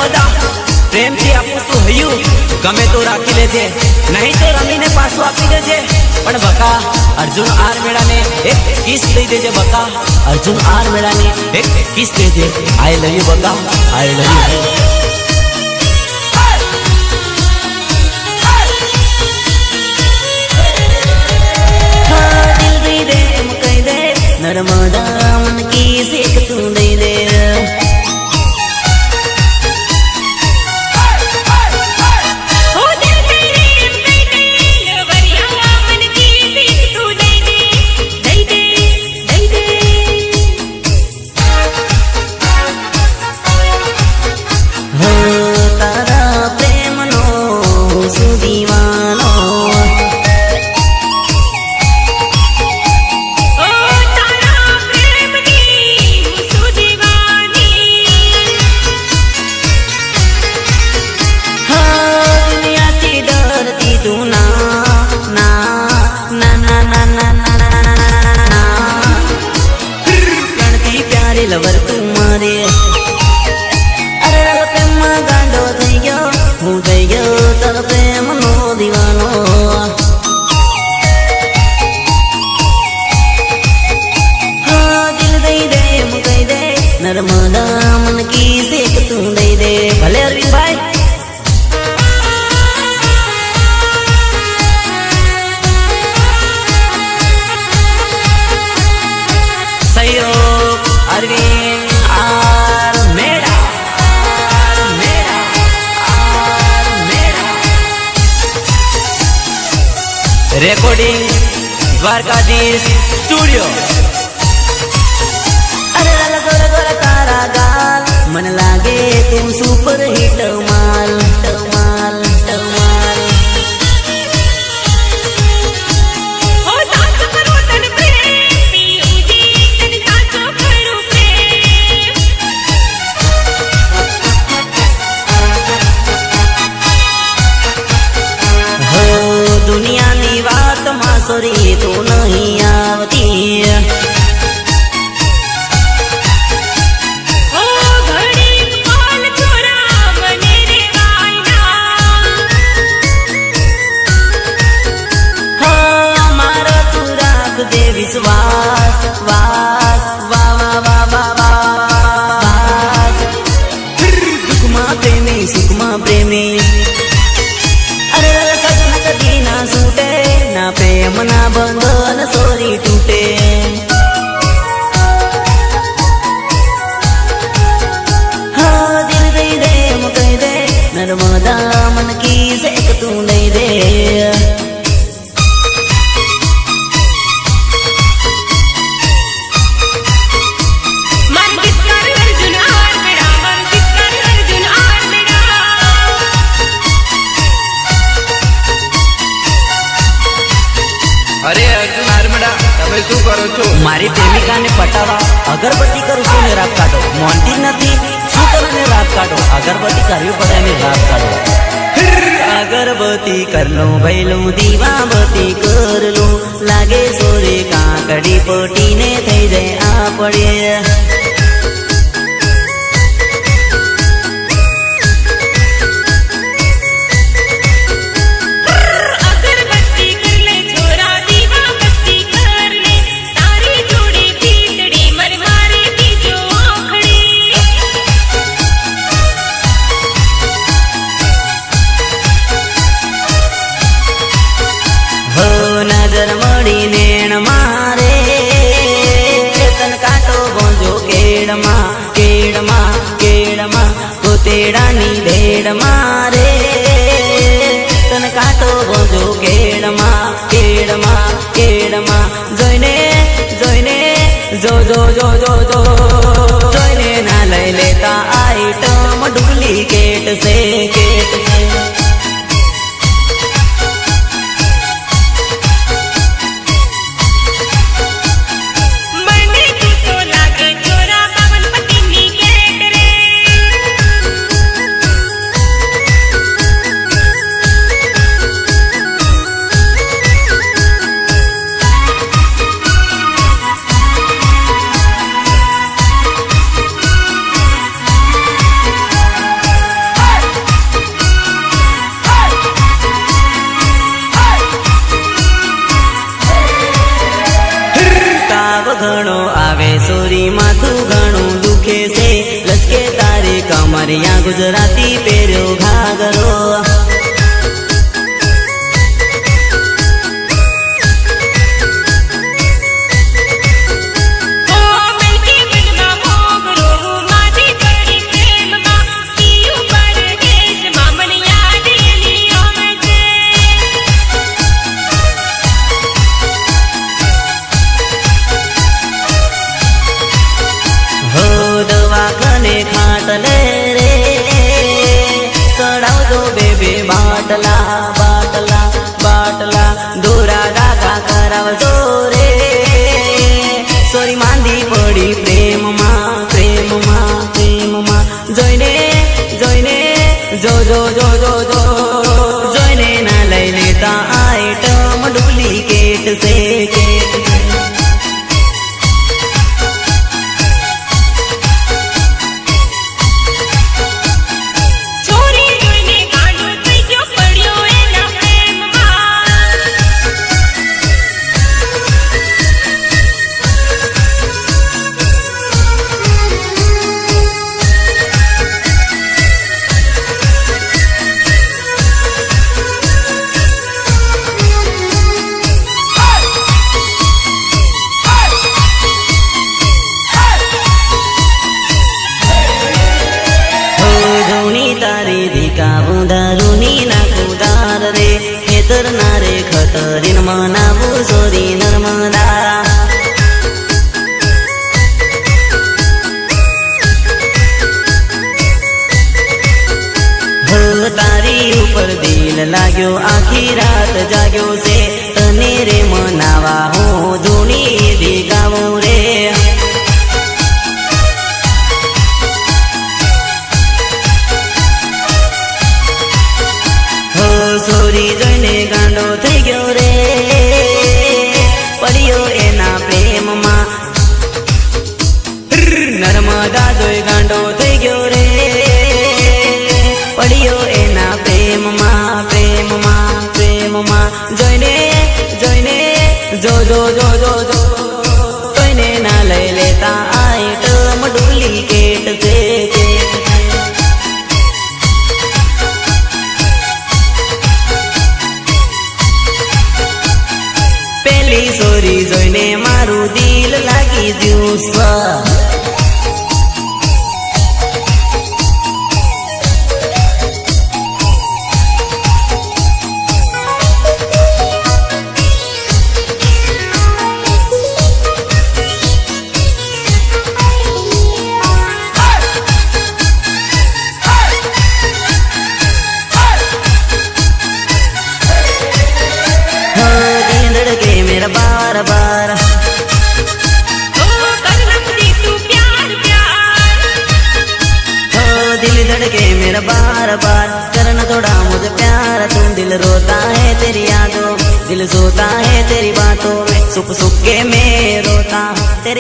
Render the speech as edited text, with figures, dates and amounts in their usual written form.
नर्मदा प्रेम थी आपू शू हयु गमे तो राखी लेजे नहीं तो रमीने पाछो आपी देजे पण बका अर्जुन आर मेळा ने एक किस दई देजे बका अर्जुन आर मेळा ने एक किस देजे आई लव यू बका आई लव यू नर्मदा मन की सेक तू दे दे लवर तुम्हारे अरे प्रेम गांडो थई गयो हूँ थई गयो तर प्रेम नो दीवानो हाँ दिल दई दे मुकई दे नर्मदा मन की सेक तू दई दे भले अरविंद भाई सहयोग अरविंद आर मेरा रिकॉर्डिंग द्वारकाधीश स्टूडियो अरे गोरा गोरा तारा गाल मन लागे तुम सुपर हिट माल माल माल दुनिया नी बात मासोरी तू नहीं आवती ओ घड़ी पाल छोरा मने रे वाइना हाँ मारा तू राख दे विश्वास वास वा वा वा वा वास दुखमा प्रेमी सुखमा प्रेमी सूटे ना प्रेम ना बंधन सोरी टूटे हाँ दिल दे दे मुकई दे नर्मदा मन की सेक तू दे दे अरे अर्जुन आरमड़ा तमे शू करो छो मारी प्रेमिका ने पटावा अगरबत्ती करू छू ने रात काढो मोंटी नथी शू करो ने रात काढो अगरबत्ती करवी पड़े ने रात काढो अगरबत्ती कर लो भैलो दीवाबत्ती कर लो लागे सोरे काकड़ी पोटी ने थई जाए आ पड़े नजर मड़ी नेण मारे तन काटो गोंजो के અમારે यहाँ ગુજરાતી પહેર્યો ઘાઘરો દવાખાને ખાટલે રે ચડાવજો બેબે બાટલા બાટલા બાટલા દોરા દાગા કરાવજો રે સોરી માંદી પડી પ્રેમમાં પ્રેમમાં પ્રેમમાં જોઈને જોઈને જો જો જો જો જો જોઈને ના લઈ લેતા આઈટમ ડુપ્લિકેટ છે કેટ તારી દીકા ઉદારુની ના કુદાર રે ખેતર ના રે ખતરીન મનાવું સોરી નર્મદા તારી ઉપર દિલ લાગ્યો આખી રાત જાગ્યો છે તને રે મનાવા હું ધૂણી દીગાવું રે સોરી જોઈને ગાંડો થઈ ગયો રે પડ્યો એના પ્રેમમાં નર્મદા જોઈ ગાંડો થઈ ગયો રે પડ્યો એના પ્રેમમાં પ્રેમમાં પ્રેમમાં જોઈને જોઈને જો જો જો જો જો કોઈને ના લઈ લેતા આઈટમ ડુપ્લિકેટ છે સોરી જોઈને મારું દિલ લાગી ગયું સ્વા मेरा बार बार दिल धड़के मेरा बार बार करना थोड़ा मुझे प्यार तुम दिल रोता है तेरी यादों दिल सोता है तेरी बातों में सुख सुख के मैं रोता तेरे